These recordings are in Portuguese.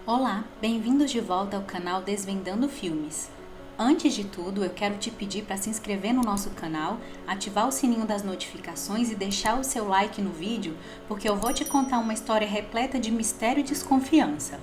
Olá, bem-vindos de volta ao canal Desvendando Filmes. Antes de tudo, eu quero te pedir para se inscrever no nosso canal, ativar o sininho das notificações e deixar o seu like no vídeo, porque eu vou te contar uma história repleta de mistério e desconfiança.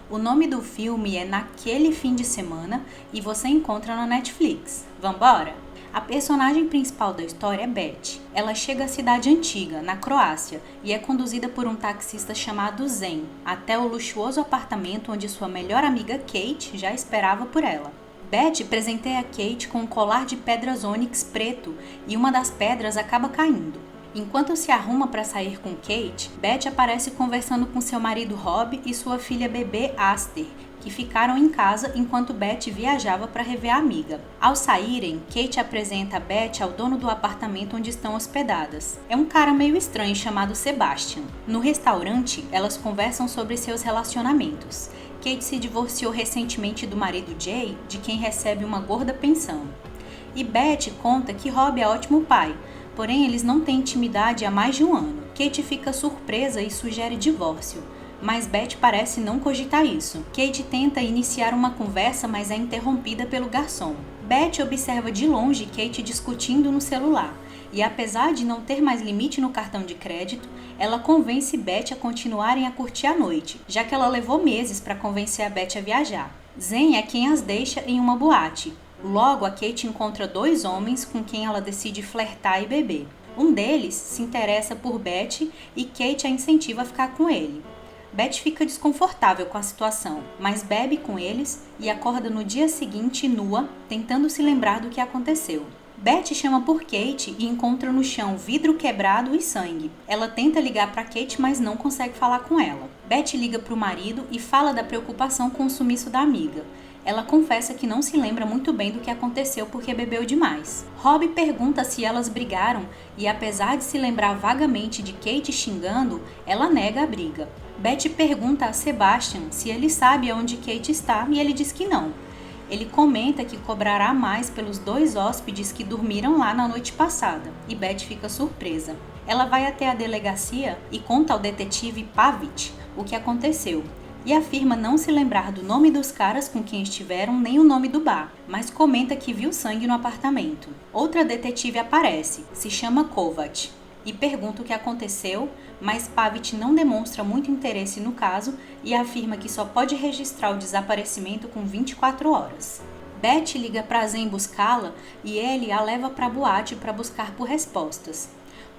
O nome do filme é Naquele Fim de Semana e você encontra na Netflix. Vambora? A personagem principal da história é Beth. Ela chega à cidade antiga, na Croácia, e é conduzida por um taxista chamado Zen, até o luxuoso apartamento onde sua melhor amiga Kate já esperava por ela. Beth presenteia Kate com um colar de pedras ônix preto e uma das pedras acaba caindo. Enquanto se arruma para sair com Kate, Beth aparece conversando com seu marido Rob e sua filha bebê Aster, que ficaram em casa enquanto Beth viajava para rever a amiga. Ao saírem, Kate apresenta Beth ao dono do apartamento onde estão hospedadas. É um cara meio estranho chamado Sebastian. No restaurante, elas conversam sobre seus relacionamentos. Kate se divorciou recentemente do marido Jay, de quem recebe uma gorda pensão. E Beth conta que Rob é ótimo pai, porém eles não têm intimidade há mais de um ano. Kate fica surpresa e sugere divórcio, mas Beth parece não cogitar isso. Kate tenta iniciar uma conversa, mas é interrompida pelo garçom. Beth observa de longe Kate discutindo no celular, e apesar de não ter mais limite no cartão de crédito, ela convence Beth a continuarem a curtir a noite, já que ela levou meses para convencer a Beth a viajar. Zen é quem as deixa em uma boate. Logo, a Kate encontra dois homens com quem ela decide flertar e beber. Um deles se interessa por Beth e Kate a incentiva a ficar com ele. Beth fica desconfortável com a situação, mas bebe com eles e acorda no dia seguinte nua, tentando se lembrar do que aconteceu. Beth chama por Kate e encontra no chão vidro quebrado e sangue. Ela tenta ligar para Kate, mas não consegue falar com ela. Beth liga para o marido e fala da preocupação com o sumiço da amiga. Ela confessa que não se lembra muito bem do que aconteceu porque bebeu demais. Rob pergunta se elas brigaram e, apesar de se lembrar vagamente de Kate xingando, ela nega a briga. Beth pergunta a Sebastian se ele sabe onde Kate está e ele diz que não. Ele comenta que cobrará mais pelos dois hóspedes que dormiram lá na noite passada, e Beth fica surpresa. Ela vai até a delegacia e conta ao detetive Pavic o que aconteceu, e afirma não se lembrar do nome dos caras com quem estiveram nem o nome do bar, mas comenta que viu sangue no apartamento. Outra detetive aparece, se chama Kovac, e pergunta o que aconteceu, mas Pavic não demonstra muito interesse no caso e afirma que só pode registrar o desaparecimento com 24 horas. Beth liga para Zen buscá-la e ele a leva para a boate para buscar por respostas.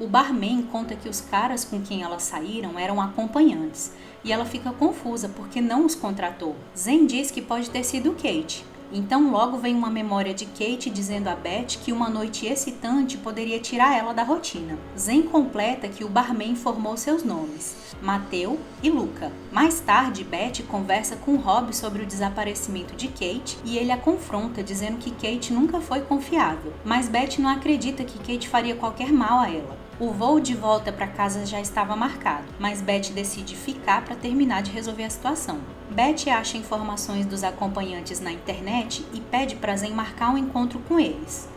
O barman conta que os caras com quem elas saíram eram acompanhantes e ela fica confusa porque não os contratou. Zen diz que pode ter sido Kate. Então logo vem uma memória de Kate dizendo a Beth que uma noite excitante poderia tirar ela da rotina. Zen completa que o barman informou seus nomes, Mateu e Luca. Mais tarde, Beth conversa com Rob sobre o desaparecimento de Kate e ele a confronta dizendo que Kate nunca foi confiável, mas Beth não acredita que Kate faria qualquer mal a ela. O voo de volta para casa já estava marcado, mas Beth decide ficar para terminar de resolver a situação. Beth acha informações dos acompanhantes na internet e pede para Zen marcar um encontro com eles.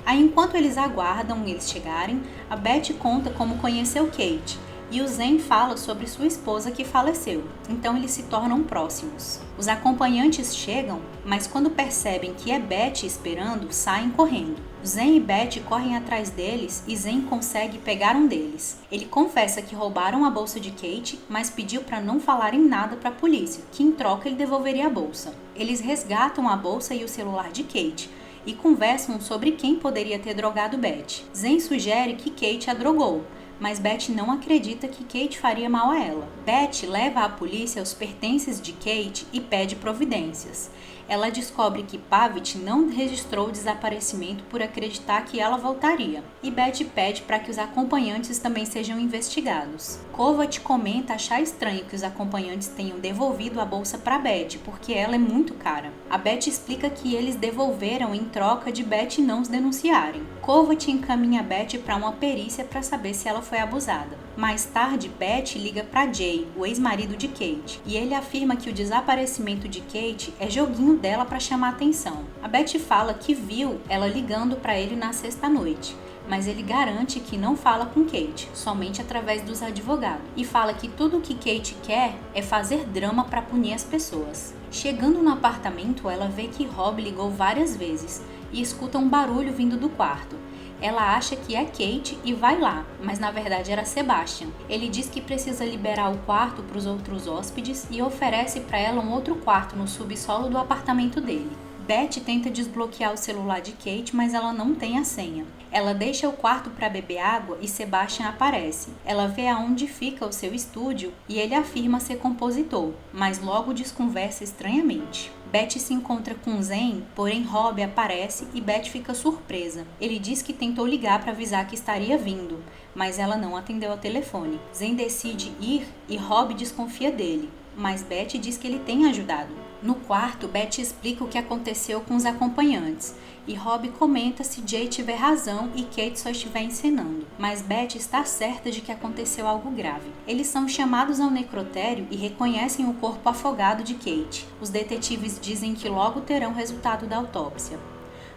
Aí, enquanto eles aguardam eles chegarem, a Beth conta como conheceu Kate e o Zen fala sobre sua esposa que faleceu, então eles se tornam próximos. Os acompanhantes chegam, mas quando percebem que é Beth esperando, saem correndo. Zen e Beth correm atrás deles e Zen consegue pegar um deles. Ele confessa que roubaram a bolsa de Kate, mas pediu para não falarem nada para a polícia, que em troca ele devolveria a bolsa. Eles resgatam a bolsa e o celular de Kate e conversam sobre quem poderia ter drogado Beth. Zen sugere que Kate a drogou, mas Beth não acredita que Kate faria mal a ela. Beth leva à polícia os pertences de Kate e pede providências. Ela descobre que Pavic não registrou o desaparecimento por acreditar que ela voltaria, e Beth pede para que os acompanhantes também sejam investigados. Kovac comenta achar estranho que os acompanhantes tenham devolvido a bolsa para Beth, porque ela é muito cara. A Beth explica que eles devolveram em troca de Beth não os denunciarem. Kovac encaminha Beth para uma perícia para saber se ela foi abusada. Mais tarde, Beth liga para Jay, o ex-marido de Kate, e ele afirma que o desaparecimento de Kate é joguinho dela para chamar atenção. A Beth fala que viu ela ligando para ele na sexta noite, mas ele garante que não fala com Kate, somente através dos advogados, e fala que tudo o que Kate quer é fazer drama para punir as pessoas. Chegando no apartamento, ela vê que Rob ligou várias vezes e escuta um barulho vindo do quarto. Ela acha que é Kate e vai lá, mas na verdade era Sebastian. Ele diz que precisa liberar o quarto para os outros hóspedes e oferece para ela um outro quarto no subsolo do apartamento dele. Beth tenta desbloquear o celular de Kate, mas ela não tem a senha. Ela deixa o quarto para beber água e Sebastian aparece. Ela vê aonde fica o seu estúdio e ele afirma ser compositor, mas logo desconversa estranhamente. Beth se encontra com Zen, porém Rob aparece e Beth fica surpresa. Ele diz que tentou ligar para avisar que estaria vindo, mas ela não atendeu ao telefone. Zen decide ir e Rob desconfia dele, mas Beth diz que ele tem ajudado. No quarto, Beth explica o que aconteceu com os acompanhantes e Rob comenta se Jay tiver razão e Kate só estiver encenando, mas Beth está certa de que aconteceu algo grave. Eles são chamados ao necrotério e reconhecem o corpo afogado de Kate. Os detetives dizem que logo terão o resultado da autópsia.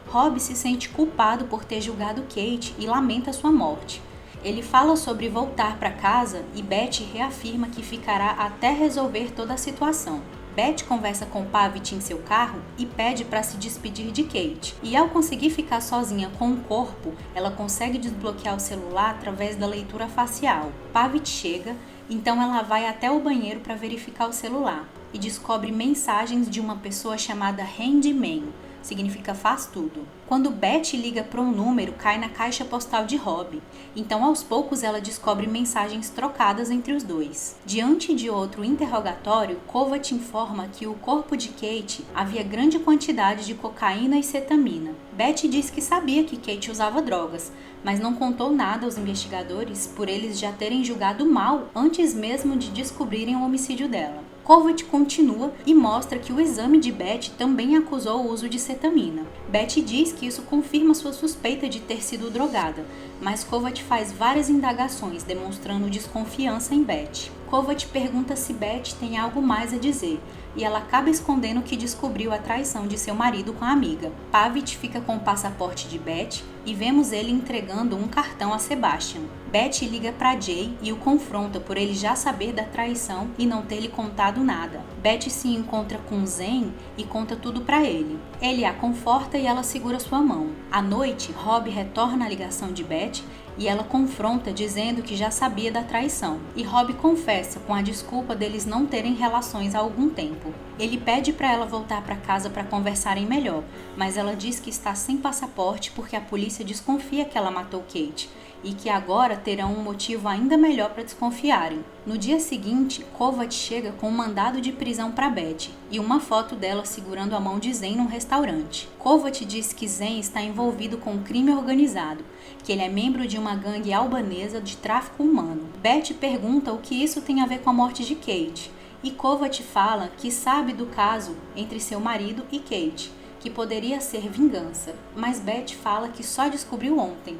Rob se sente culpado por ter julgado Kate e lamenta sua morte. Ele fala sobre voltar para casa e Beth reafirma que ficará até resolver toda a situação. Beth conversa com Pavitt em seu carro e pede para se despedir de Kate. E ao conseguir ficar sozinha com o corpo, ela consegue desbloquear o celular através da leitura facial. Pavitt chega, então ela vai até o banheiro para verificar o celular e descobre mensagens de uma pessoa chamada Handyman. Significa faz tudo. Quando Beth liga para um número, cai na caixa postal de Rob. Então, aos poucos, ela descobre mensagens trocadas entre os dois. Diante de outro interrogatório, Kovac informa que o corpo de Kate havia grande quantidade de cocaína e cetamina. Beth diz que sabia que Kate usava drogas, mas não contou nada aos investigadores por eles já terem julgado mal antes mesmo de descobrirem o homicídio dela. Kovac continua e mostra que o exame de Beth também acusou o uso de cetamina. Beth diz que isso confirma sua suspeita de ter sido drogada, mas Kovac faz várias indagações demonstrando desconfiança em Beth. Kovac pergunta se Beth tem algo mais a dizer, e ela acaba escondendo que descobriu a traição de seu marido com a amiga. Pavitt fica com o passaporte de Beth e vemos ele entregando um cartão a Sebastian. Beth liga para Jay e o confronta por ele já saber da traição e não ter lhe contado nada. Beth se encontra com Zen e conta tudo para ele. Ele a conforta e ela segura sua mão. À noite, Rob retorna a ligação de Beth e ela confronta dizendo que já sabia da traição. E Rob confessa com a desculpa deles não terem relações há algum tempo. Ele pede para ela voltar para casa para conversarem melhor, mas ela diz que está sem passaporte porque a polícia desconfia que ela matou Kate e que agora terão um motivo ainda melhor para desconfiarem. No dia seguinte, Kovac chega com um mandado de prisão para Beth e uma foto dela segurando a mão de Zen num restaurante. Kovac diz que Zen está envolvido com um crime organizado, que ele é membro de uma gangue albanesa de tráfico humano. Beth pergunta o que isso tem a ver com a morte de Kate, e Kovac fala que sabe do caso entre seu marido e Kate, que poderia ser vingança, mas Beth fala que só descobriu ontem,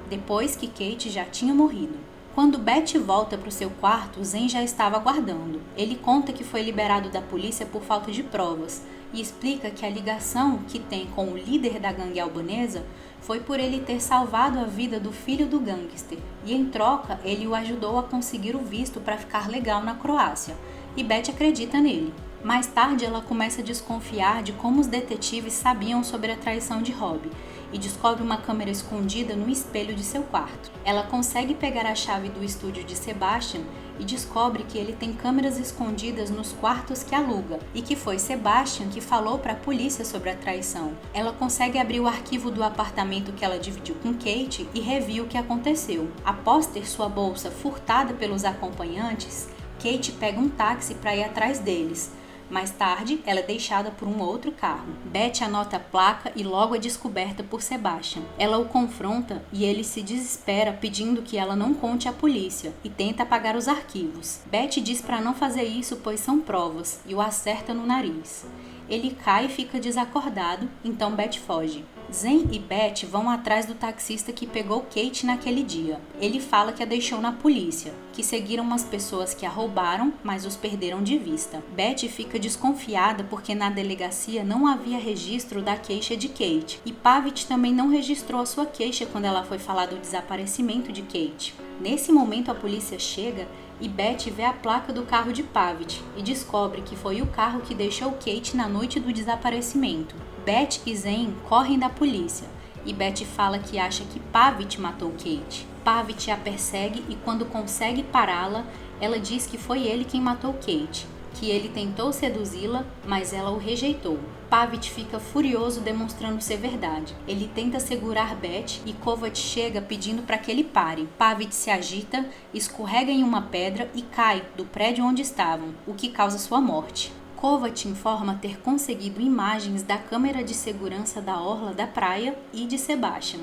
depois que Kate já tinha morrido. Quando Beth volta para o seu quarto, Zen já estava aguardando. Ele conta que foi liberado da polícia por falta de provas e explica que a ligação que tem com o líder da gangue albanesa foi por ele ter salvado a vida do filho do gangster e, em troca, ele o ajudou a conseguir o visto para ficar legal na Croácia, e Beth acredita nele. Mais tarde, ela começa a desconfiar de como os detetives sabiam sobre a traição de Rob e descobre uma câmera escondida no espelho de seu quarto. Ela consegue pegar a chave do estúdio de Sebastian e descobre que ele tem câmeras escondidas nos quartos que aluga e que foi Sebastian que falou para a polícia sobre a traição. Ela consegue abrir o arquivo do apartamento que ela dividiu com Kate e revia o que aconteceu. Após ter sua bolsa furtada pelos acompanhantes, Kate pega um táxi para ir atrás deles. Mais tarde, ela é deixada por um outro carro. Beth anota a placa e logo é descoberta por Sebastian. Ela o confronta e ele se desespera pedindo que ela não conte à polícia e tenta apagar os arquivos. Beth diz para não fazer isso pois são provas e o acerta no nariz. Ele cai e fica desacordado, então Beth foge. Zen e Beth vão atrás do taxista que pegou Kate naquele dia. Ele fala que a deixou na polícia, que seguiram umas pessoas que a roubaram, mas os perderam de vista. Beth fica desconfiada porque na delegacia não havia registro da queixa de Kate, e Pavitt também não registrou a sua queixa quando ela foi falar do desaparecimento de Kate. Nesse momento a polícia chega e Beth vê a placa do carro de Pavitt e descobre que foi o carro que deixou Kate na noite do desaparecimento. Beth e Zen correm da polícia e Beth fala que acha que Pavitt matou Kate. Pavitt a persegue e quando consegue pará-la, ela diz que foi ele quem matou Kate, que ele tentou seduzi-la, mas ela o rejeitou. Pavitt fica furioso demonstrando ser verdade. Ele tenta segurar Beth e Kovacs chega pedindo para que ele pare. Pavitt se agita, escorrega em uma pedra e cai do prédio onde estavam, o que causa sua morte. Kovacs informa ter conseguido imagens da câmera de segurança da orla da praia e de Sebastian,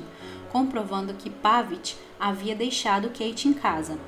comprovando que Pavitt havia deixado Kate em casa.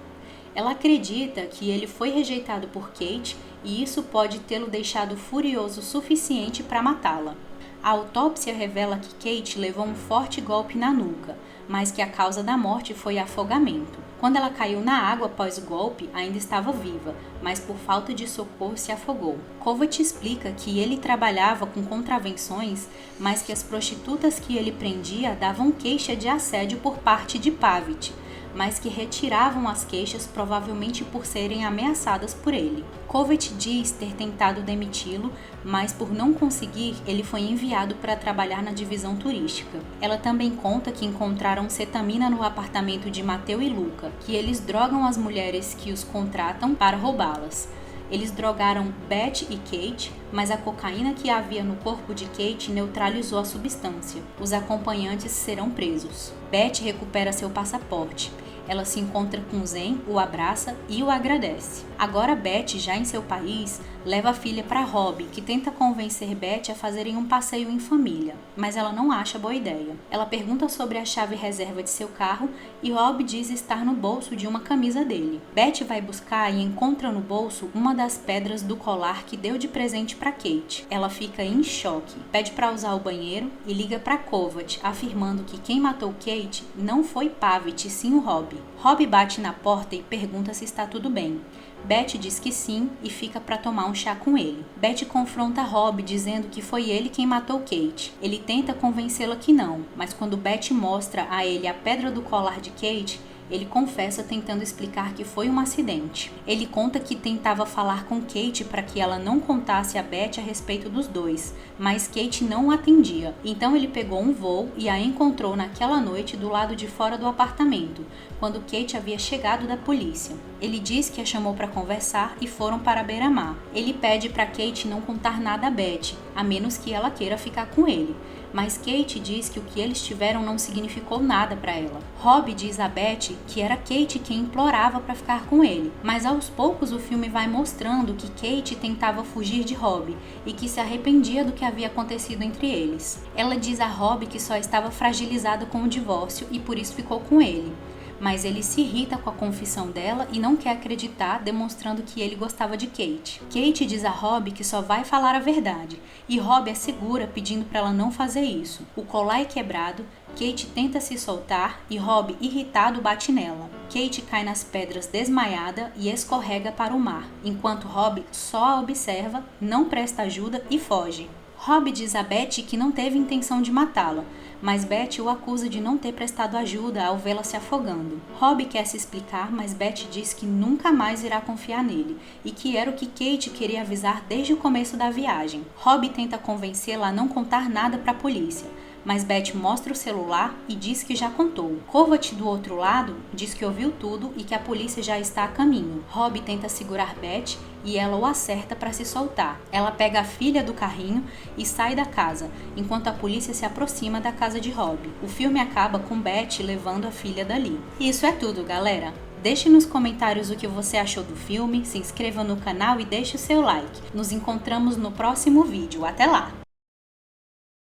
Ela acredita que ele foi rejeitado por Kate e isso pode tê-lo deixado furioso o suficiente para matá-la. A autópsia revela que Kate levou um forte golpe na nuca, mas que a causa da morte foi afogamento. Quando ela caiu na água após o golpe, ainda estava viva, mas por falta de socorro se afogou. Kovacs explica que ele trabalhava com contravenções, mas que as prostitutas que ele prendia davam queixa de assédio por parte de Pavitt, mas que retiravam as queixas provavelmente por serem ameaçadas por ele. Kovacs diz ter tentado demiti-lo, mas por não conseguir, ele foi enviado para trabalhar na divisão turística. Ela também conta que encontraram cetamina no apartamento de Mateu e Luca, que eles drogam as mulheres que os contratam para roubá-las. Eles drogaram Beth e Kate, mas a cocaína que havia no corpo de Kate neutralizou a substância. Os acompanhantes serão presos. Beth recupera seu passaporte. Ela se encontra com Zen, o abraça e o agradece. Agora Beth, já em seu país, leva a filha para Rob, que tenta convencer Beth a fazerem um passeio em família, mas ela não acha boa ideia. Ela pergunta sobre a chave reserva de seu carro e Rob diz estar no bolso de uma camisa dele. Beth vai buscar e encontra no bolso uma das pedras do colar que deu de presente para Kate. Ela fica em choque, pede para usar o banheiro e liga para Kovacs, afirmando que quem matou Kate não foi Pavitt, sim o Rob. Rob bate na porta e pergunta se está tudo bem. Beth diz que sim e fica para tomar um chá com ele. Beth confronta Rob dizendo que foi ele quem matou Kate. Ele tenta convencê-la que não, mas quando Beth mostra a ele a pedra do colar de Kate, ele confessa tentando explicar que foi um acidente. Ele conta que tentava falar com Kate para que ela não contasse a Beth a respeito dos dois, mas Kate não o atendia. Então ele pegou um voo e a encontrou naquela noite do lado de fora do apartamento, quando Kate havia chegado da polícia. Ele diz que a chamou para conversar e foram para a beira-mar. Ele pede para Kate não contar nada a Beth, a menos que ela queira ficar com ele. Mas Kate diz que o que eles tiveram não significou nada para ela. Rob diz a Beth que era Kate quem implorava para ficar com ele, mas aos poucos o filme vai mostrando que Kate tentava fugir de Rob e que se arrependia do que havia acontecido entre eles. Ela diz a Rob que só estava fragilizada com o divórcio e por isso ficou com ele. Mas ele se irrita com a confissão dela e não quer acreditar, demonstrando que ele gostava de Kate. Kate diz a Rob que só vai falar a verdade, e Rob é segura pedindo para ela não fazer isso. O colar é quebrado, Kate tenta se soltar e Rob, irritado, bate nela. Kate cai nas pedras desmaiada e escorrega para o mar, enquanto Rob só a observa, não presta ajuda e foge. Rob diz a Beth que não teve intenção de matá-la, mas Beth o acusa de não ter prestado ajuda ao vê-la se afogando. Rob quer se explicar, mas Beth diz que nunca mais irá confiar nele, e que era o que Kate queria avisar desde o começo da viagem. Rob tenta convencê-la a não contar nada para a polícia, mas Beth mostra o celular e diz que já contou. Kovacs, do outro lado, diz que ouviu tudo e que a polícia já está a caminho. Rob tenta segurar Beth e ela o acerta para se soltar. Ela pega a filha do carrinho e sai da casa, enquanto a polícia se aproxima da casa de Rob. O filme acaba com Beth levando a filha dali. E isso é tudo, galera. Deixe nos comentários o que você achou do filme, se inscreva no canal e deixe o seu like. Nos encontramos no próximo vídeo. Até lá!